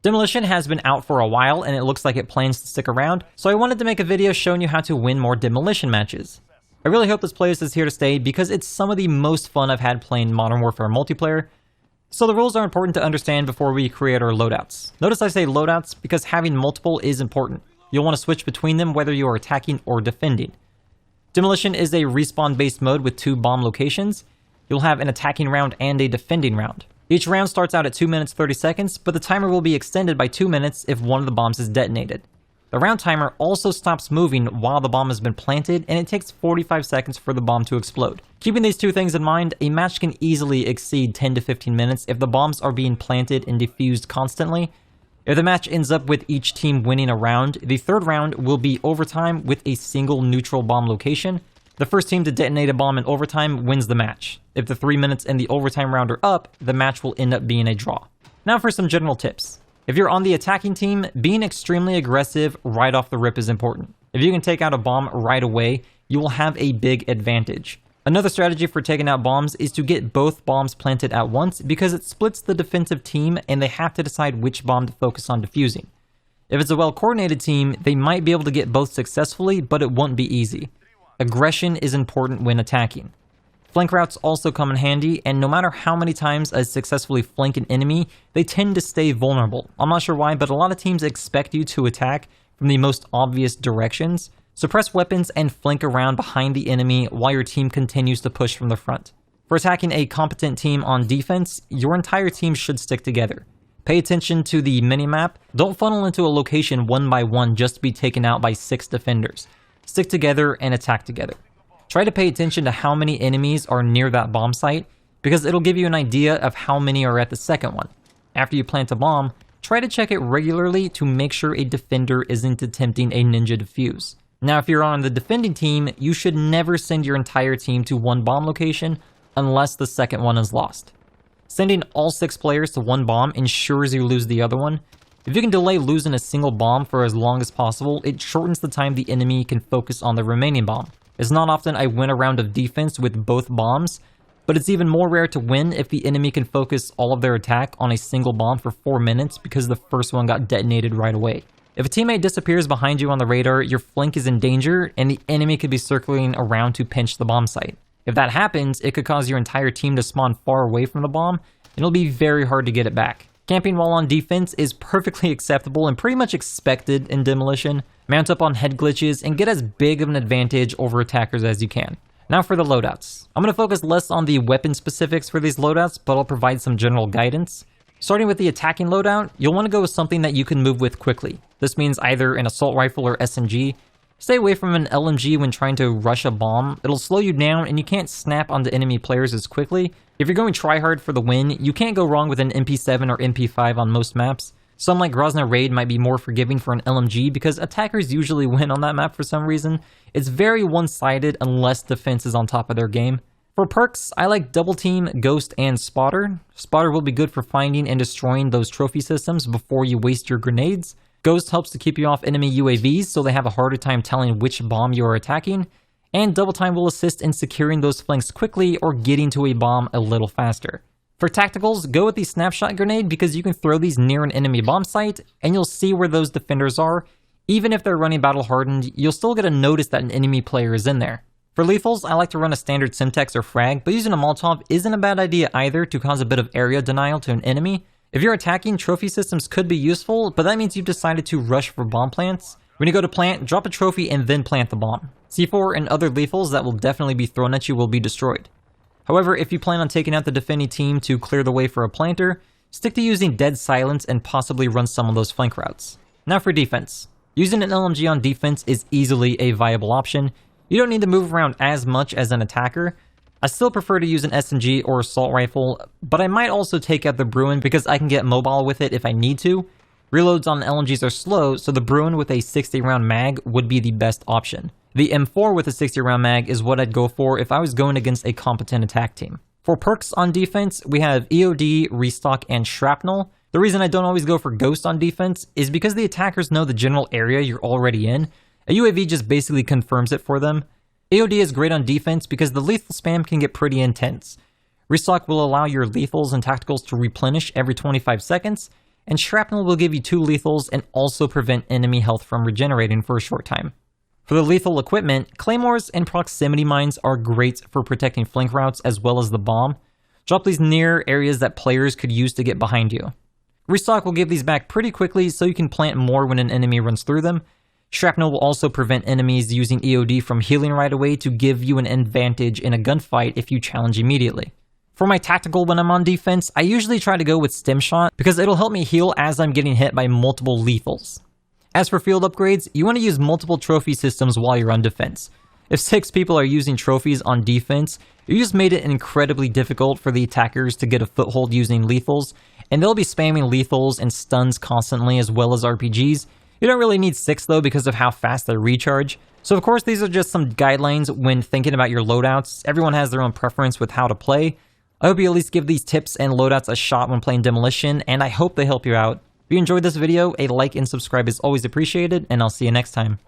Demolition has been out for a while and it looks like it plans to stick around, so I wanted to make a video showing you how to win more Demolition matches. I really hope this playlist is here to stay because it's some of the most fun I've had playing Modern Warfare multiplayer. So the rules are important to understand before we create our loadouts. Notice I say loadouts because having multiple is important. You'll want to switch between them whether you are attacking or defending. Demolition is a respawn based mode with 2 bomb locations. You'll have an attacking round and a defending round. Each round starts out at 2 minutes 30 seconds, but the timer will be extended by 2 minutes if one of the bombs is detonated. The round timer also stops moving while the bomb has been planted, and it takes 45 seconds for the bomb to explode. Keeping these 2 things in mind, a match can easily exceed 10 to 15 minutes if the bombs are being planted and defused constantly. If the match ends up with each team winning a round, the 3rd round will be overtime with a single neutral bomb location. The first team to detonate a bomb in overtime wins the match. If the 3 minutes in the overtime round are up, the match will end up being a draw. Now for some general tips. If you're on the attacking team, being extremely aggressive right off the rip is important. If you can take out a bomb right away, you will have a big advantage. Another strategy for taking out bombs is to get both bombs planted at once because it splits the defensive team and they have to decide which bomb to focus on defusing. If it's a well-coordinated team, they might be able to get both successfully, but it won't be easy. Aggression is important when attacking. Flank routes also come in handy, and no matter how many times I successfully flank an enemy, they tend to stay vulnerable. I'm not sure why, but a lot of teams expect you to attack from the most obvious directions. Suppress weapons and flank around behind the enemy while your team continues to push from the front. For attacking a competent team on defense, your entire team should stick together. Pay attention to the minimap. Don't funnel into a location one by one just to be taken out by 6 defenders. Stick together and attack together. Try to pay attention to how many enemies are near that bomb site because it'll give you an idea of how many are at the second one. After you plant a bomb, try to check it regularly to make sure a defender isn't attempting a ninja defuse. Now if you're on the defending team, you should never send your entire team to one bomb location unless the second one is lost. Sending all 6 players to one bomb ensures you lose the other one. If you can delay losing a single bomb for as long as possible, it shortens the time the enemy can focus on the remaining bomb. It's not often I win a round of defense with both bombs, but it's even more rare to win if the enemy can focus all of their attack on a single bomb for 4 minutes because the first one got detonated right away. If a teammate disappears behind you on the radar, your flank is in danger and the enemy could be circling around to pinch the bomb site. If that happens, it could cause your entire team to spawn far away from the bomb, and it'll be very hard to get it back. Camping while on defense is perfectly acceptable and pretty much expected in Demolition. Mount up on head glitches and get as big of an advantage over attackers as you can. Now for the loadouts. I'm going to focus less on the weapon specifics for these loadouts, but I'll provide some general guidance. Starting with the attacking loadout, you'll want to go with something that you can move with quickly. This means either an assault rifle or SMG. Stay away from an LMG when trying to rush a bomb. It'll slow you down and you can't snap onto enemy players as quickly. If you're going tryhard for the win, you can't go wrong with an MP7 or MP5 on most maps. Some like Grozny Raid might be more forgiving for an LMG because attackers usually win on that map for some reason. It's very one-sided unless defense is on top of their game. For perks, I like Double Team, Ghost, and Spotter. Spotter will be good for finding and destroying those trophy systems before you waste your grenades. Ghost helps to keep you off enemy UAVs so they have a harder time telling which bomb you are attacking. And Double Time will assist in securing those flanks quickly or getting to a bomb a little faster. For tacticals, go with the Snapshot Grenade because you can throw these near an enemy bomb site and you'll see where those defenders are. Even if they're running battle hardened, you'll still get a notice that an enemy player is in there. For lethals, I like to run a standard Simtex or Frag, but using a Molotov isn't a bad idea either to cause a bit of area denial to an enemy. If you're attacking, trophy systems could be useful, but that means you've decided to rush for bomb plants. When you go to plant, drop a trophy and then plant the bomb. C4 and other lethals that will definitely be thrown at you will be destroyed. However, if you plan on taking out the defending team to clear the way for a planter, stick to using dead silence and possibly run some of those flank routes. Now for defense. Using an LMG on defense is easily a viable option. You don't need to move around as much as an attacker. I still prefer to use an SMG or assault rifle, but I might also take out the Bruin because I can get mobile with it if I need to. Reloads on LMGs are slow, so the Bruin with a 60 round mag would be the best option. The M4 with a 60 round mag is what I'd go for if I was going against a competent attack team. For perks on defense, we have EOD, Restock, and Shrapnel. The reason I don't always go for Ghost on defense is because the attackers know the general area you're already in. A UAV just basically confirms it for them. AOD is great on defense because the lethal spam can get pretty intense. Restock will allow your lethals and tacticals to replenish every 25 seconds, and shrapnel will give you 2 lethals and also prevent enemy health from regenerating for a short time. For the lethal equipment, claymores and proximity mines are great for protecting flank routes as well as the bomb. Drop these near areas that players could use to get behind you. Restock will give these back pretty quickly so you can plant more when an enemy runs through them. Shrapnel will also prevent enemies using EOD from healing right away to give you an advantage in a gunfight if you challenge immediately. For my tactical when I'm on defense, I usually try to go with stim shot because it'll help me heal as I'm getting hit by multiple lethals. As for field upgrades, you want to use multiple trophy systems while you're on defense. If 6 people are using trophies on defense, you just made it incredibly difficult for the attackers to get a foothold using lethals, and they'll be spamming lethals and stuns constantly as well as RPGs. You don't really need 6 though because of how fast they recharge. So of course these are just some guidelines when thinking about your loadouts. Everyone has their own preference with how to play. I hope you at least give these tips and loadouts a shot when playing Demolition, and I hope they help you out. If you enjoyed this video, a like and subscribe is always appreciated, and I'll see you next time.